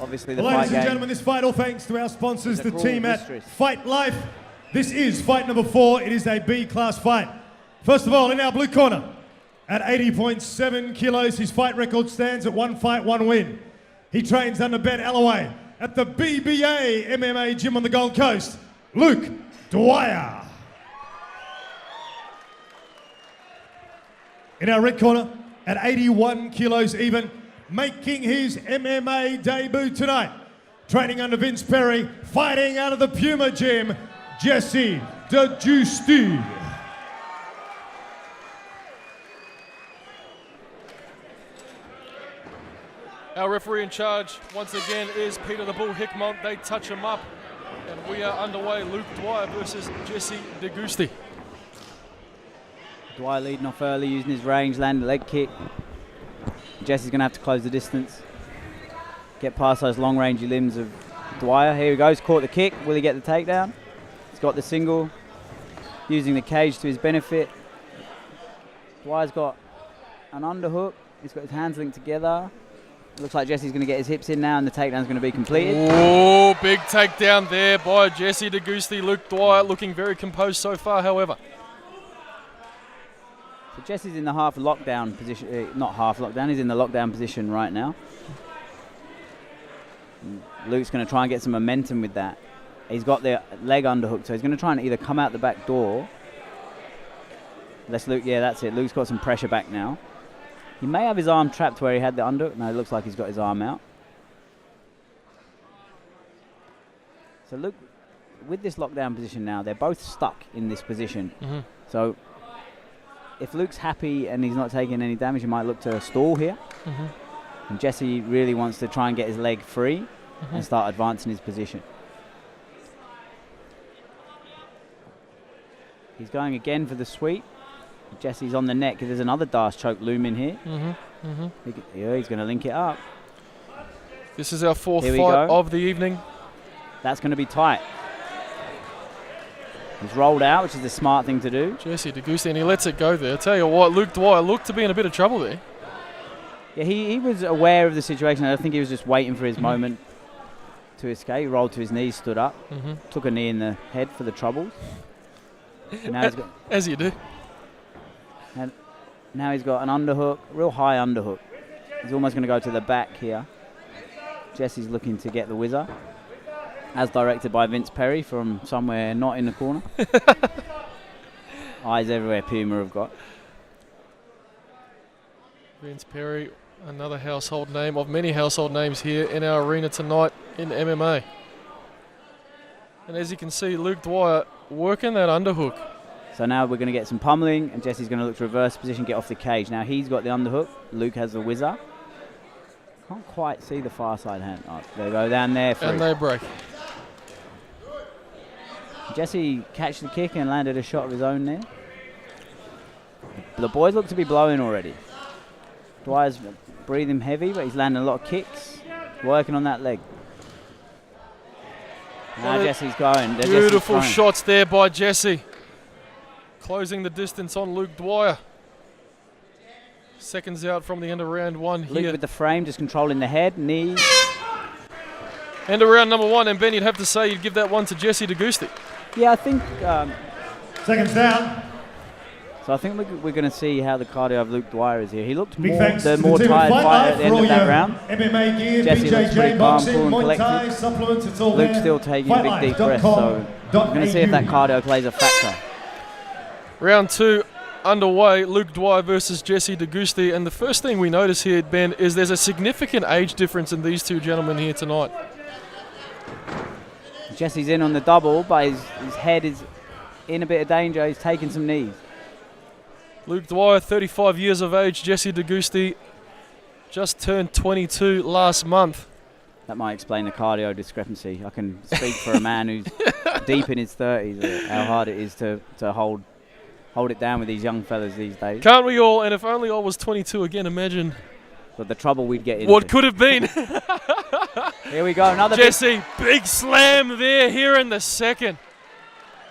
obviously the Well, fight ladies and game. gentlemen, this fight, all thanks to our sponsors, the cruel team at mistress. Fight Life. This is fight number 4. It is a B-class fight. First of all, in our blue corner, at 80.7 kilos, his fight record stands at 1 fight, 1 win. He trains under Ben Alloway at the BBA MMA gym on the Gold Coast, Luke Dwyer. In our red corner, at 81 kilos even, making his MMA debut tonight, training under Vince Perry, fighting out of the Puma gym, Jesse Giusti. Our referee in charge, once again, is Peter the Bull Hickmont. They touch him up, and we are underway. Luke Dwyer versus Jesse Giusti. Dwyer leading off early, using his range, landing a leg kick. Jesse's going to have to close the distance, get past those long-rangey limbs of Dwyer. Here he goes, caught the kick. Will he get the takedown? He's got the single, using the cage to his benefit. Dwyer's got an underhook. He's got his hands linked together. Looks like Jesse's going to get his hips in now, and the takedown's going to be completed. Oh, big takedown there by Jesse Giusti. Luke Dwyer looking very composed so far, however. So Jesse's in the half lockdown position, not half lockdown, he's in the lockdown position right now. And Luke's going to try and get some momentum with that. He's got the leg underhook, so he's going to try and either come out the back door. Let's Luke, yeah, that's it. Luke's got some pressure back now. He may have his arm trapped where he had the underhook. No, it looks like he's got his arm out. So Luke, with this lockdown position now, they're both stuck in this position. Mm-hmm. So if Luke's happy and he's not taking any damage, he might look to stall here. Mm-hmm. And Jesse really wants to try and get his leg free and start advancing his position. He's going again for the sweep. Jesse's on the neck. There's another Darce choke looming here. Yeah, he's going to link it up. This is our fourth Here fight we go. of the evening. That's going to be tight. He's rolled out, which is the smart thing to do. Jesse Giusti, and he lets it go there. I tell you what, Luke Dwyer looked to be in a bit of trouble there. Yeah, he was aware of the situation. I think he was just waiting for his moment to escape. He rolled to his knees, stood up, took a knee in the head for the troubles. Now he's got, As you do. and now he's got an underhook, real high underhook. He's almost going to go to the back here. Jesse's looking to get the whizzer, as directed by Vince Perry from somewhere not in the corner. Eyes everywhere Puma have got. Vince Perry, another household name of many household names here in our arena tonight in MMA. And as you can see, Luke Dwyer working that underhook. So now we're going to get some pummeling, and Jesse's going to look to reverse position, get off the cage. Now he's got the underhook. Luke has the whizzer. Can't quite see the far side hand. Oh, they go down there. And they break. Jesse catched the kick and landed a shot of his own there. The boys look to be blowing already. Dwyer's breathing heavy, but he's landing a lot of kicks, working on that leg. Now Jesse's going. Beautiful shots there by Jesse. Closing the distance on Luke Dwyer. Seconds out from the end of round one here. Luke with the frame, just controlling the head, knees. End of round number one, and Ben, you'd have to say you'd give that one to Jesse Giusti. Yeah, I think... Seconds down. So I think we're going to see how the cardio of Luke Dwyer is here. He looked Big more, thanks the to more the team tired at Fight fighter Life at the for end all of that your round. MMA gear, Jesse looks pretty BJJ calm, boxing, cool and Muay collected. Thai, supplements, it's all Luke's there. still taking big deep breaths, so we're going to see if that cardio plays a factor. Round two underway, Luke Dwyer versus Jesse Giusti. And the first thing we notice here, Ben, is there's a significant age difference in these two gentlemen here tonight. Jesse's in on the double, but his head is in a bit of danger. He's taking some knees. Luke Dwyer, 35 years of age. Jesse Giusti just turned 22 last month. That might explain the cardio discrepancy. I can speak for a man who's deep in his 30s, how hard it is to hold it down with these young fellas these days. Can't we all? And if only I was 22 again, imagine But the trouble we'd get into. what could have been. Here we go, another Jesse, big slam there here in the second.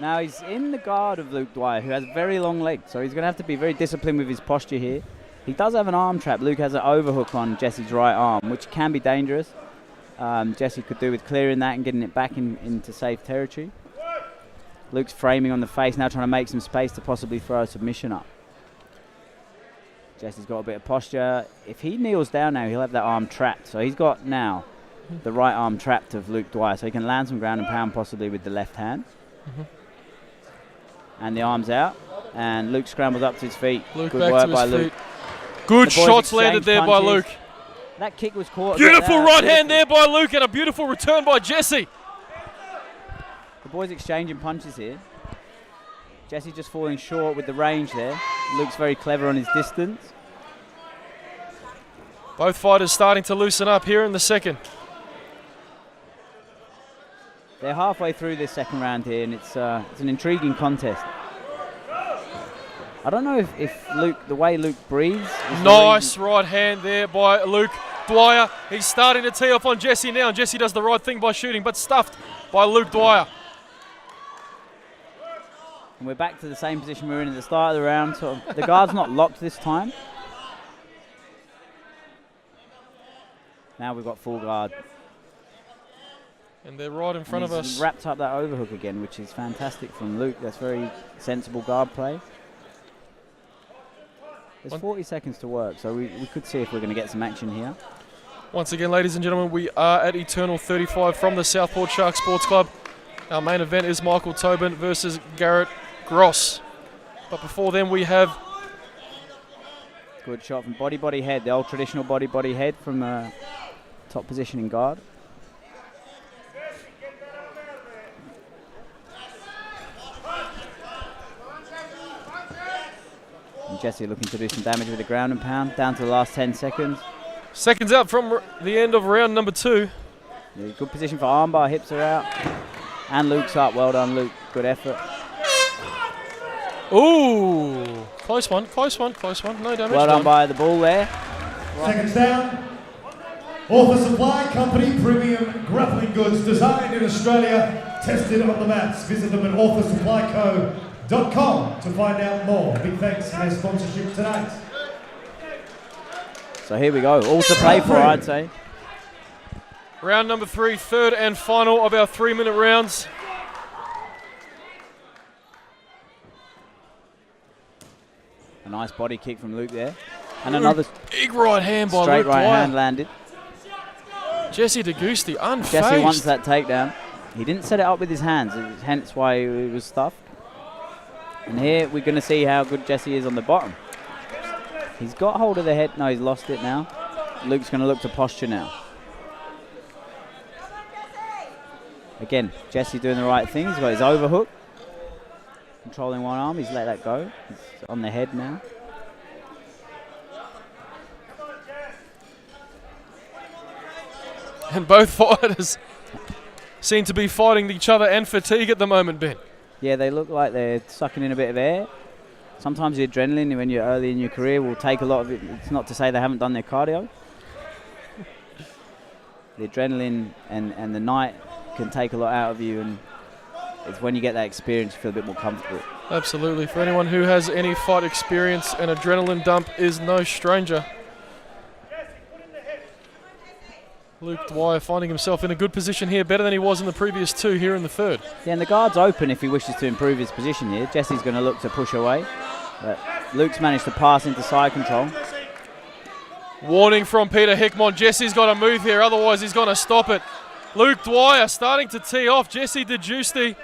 Now he's in the guard of Luke Dwyer, who has very long legs, so he's going to have to be very disciplined with his posture here. He does have an arm trap. Luke has an overhook on Jesse's right arm, which can be dangerous. Jesse could do with clearing that and getting it back into safe territory. Luke's framing on the face, now trying to make some space to possibly throw a submission up. Jesse's got a bit of posture. If he kneels down now, he'll have that arm trapped. So he's got now the right arm trapped of Luke Dwyer, so he can land some ground and pound possibly with the left hand. And the arm's out, and Luke scrambles up to his feet. Luke Good back work to his by feet. Luke. Good The boys shots landed exchange there by punches. Luke. That kick was caught. Beautiful right hand there by Luke, and a beautiful return by Jesse. The boys exchanging punches here. Jesse just falling short with the range there. Luke's very clever on his distance. Both fighters starting to loosen up here in the second. They're halfway through this second round here, and it's an intriguing contest. I don't know if Luke, the way Luke breathes. Nice right hand there by Luke Dwyer. He's starting to tee off on Jesse now, and Jesse does the right thing by shooting, but stuffed by Luke Dwyer. And we're back to the same position we were in at the start of the round. So the guard's not locked this time. Now we've got full guard. And they're right in front of us. Wrapped up that overhook again, which is fantastic from Luke. That's very sensible guard play. There's 40 seconds to work, so we could see if we're going to get some action here. Once again, ladies and gentlemen, we are at Eternal 35 from the Southport Sharks Sports Club. Our main event is Michael Tobin versus Garrett Gross. But before then, we have... Good shot from body, head. The old traditional body, head from top position in guard. And Jesse looking to do some damage with the ground and pound. Down to the last 10 seconds. Seconds out from the end of round number 2. Yeah, good position for armbar. Hips are out. And Luke's up. Well done, Luke. Good effort. Ooh. Close one. No damage Well done by the ball there. Seconds down. Author Supply Company Premium Grappling Goods, designed in Australia, tested on the mats. Visit them at authorsupplyco.com to find out more. Big thanks for their sponsorship tonight. So here we go. All to play for, I'd say. Round number 3, third and final of our 3-minute rounds. A nice body kick from Luke there. And another big right hand by straight Luke right Dwyer. hand landed. Jesse Giusti, unfazed. Jesse wants that takedown. He didn't set it up with his hands, hence why he was stuffed. And here we're going to see how good Jesse is on the bottom. He's got hold of the head. No, he's lost it now. Luke's going to look to posture now. Again, Jesse doing the right thing. He's got his overhook. Controlling one arm. He's let that go. He's on the head now. And both fighters seem to be fighting each other and fatigue at the moment, Ben. Yeah, they look like they're sucking in a bit of air. Sometimes the adrenaline when you're early in your career will take a lot of it. It's not to say they haven't done their cardio. The adrenaline and the night can take a lot out of you, and it's when you get that experience you feel a bit more comfortable. Absolutely. For anyone who has any fight experience, an adrenaline dump is no stranger. Luke Dwyer finding himself in a good position here, better than he was in the previous 2 here in the third. Yeah, and the guard's open if he wishes to improve his position here. Jesse's going to look to push away, but Luke's managed to pass into side control. Warning from Peter Hickmont. Jesse's got to move here, otherwise he's going to stop it. Luke Dwyer starting to tee off. Jesse Giusti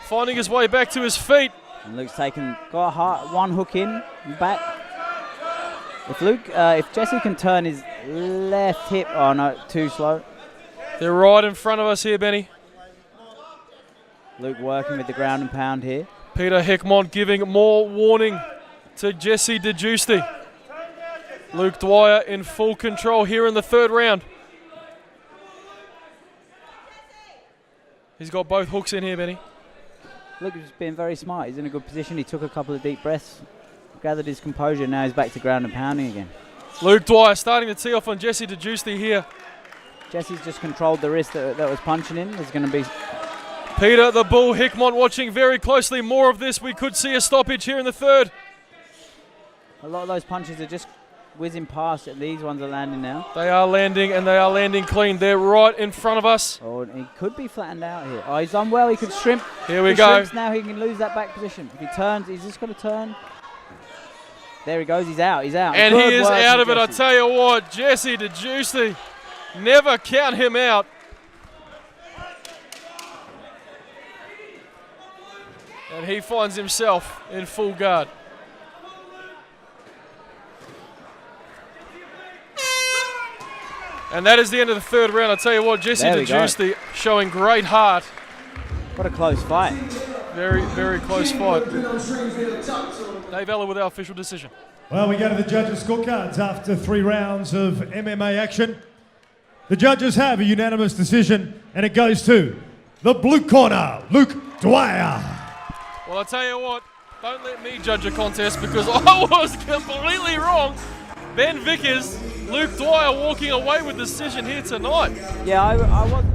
finding his way back to his feet. And Luke's got one hook in and back. If Jesse can turn his left hip, oh no, too slow. They're right in front of us here, Benny. Luke working with the ground and pound here. Peter Hickmont giving more warning to Jesse Giusti. Luke Dwyer in full control here in the third round. He's got both hooks in here, Benny. Luke is being very smart. He's in a good position. He took a couple of deep breaths, gathered his composure. Now he's back to ground and pounding again. Luke Dwyer starting to tee off on Jesse Giusti here. Jesse's just controlled the wrist that was punching in. There's going to be... Peter the Bull Hickmont watching very closely. More of this. We could see a stoppage here in the third. A lot of those punches are just whizzing past it. These ones are landing now. They are landing, and they are landing clean. They're right in front of us. Oh, he could be flattened out here. Oh, he's done well. He could shrimp. Here we He go. shrimps now. He can lose that back position. If he turns, he's just going to turn. There he goes. He's out. He's out. And Good he is work out from of it. I Giusti. tell you what, Jesse to Giusti. Never count him out. And he finds himself in full guard. And that is the end of the third round. I tell you what, Jesse There to we go. Giusti showing great heart. What a close fight. Very, very close fight. Dave Ella with our official decision. Well, we go to the judges' scorecards after 3 rounds of MMA action. The judges have a unanimous decision, and it goes to the blue corner, Luke Dwyer. Well, I tell you what, don't let me judge a contest because I was completely wrong. Ben Vickers, Luke Dwyer walking away with the decision here tonight. Yeah, I wasn't.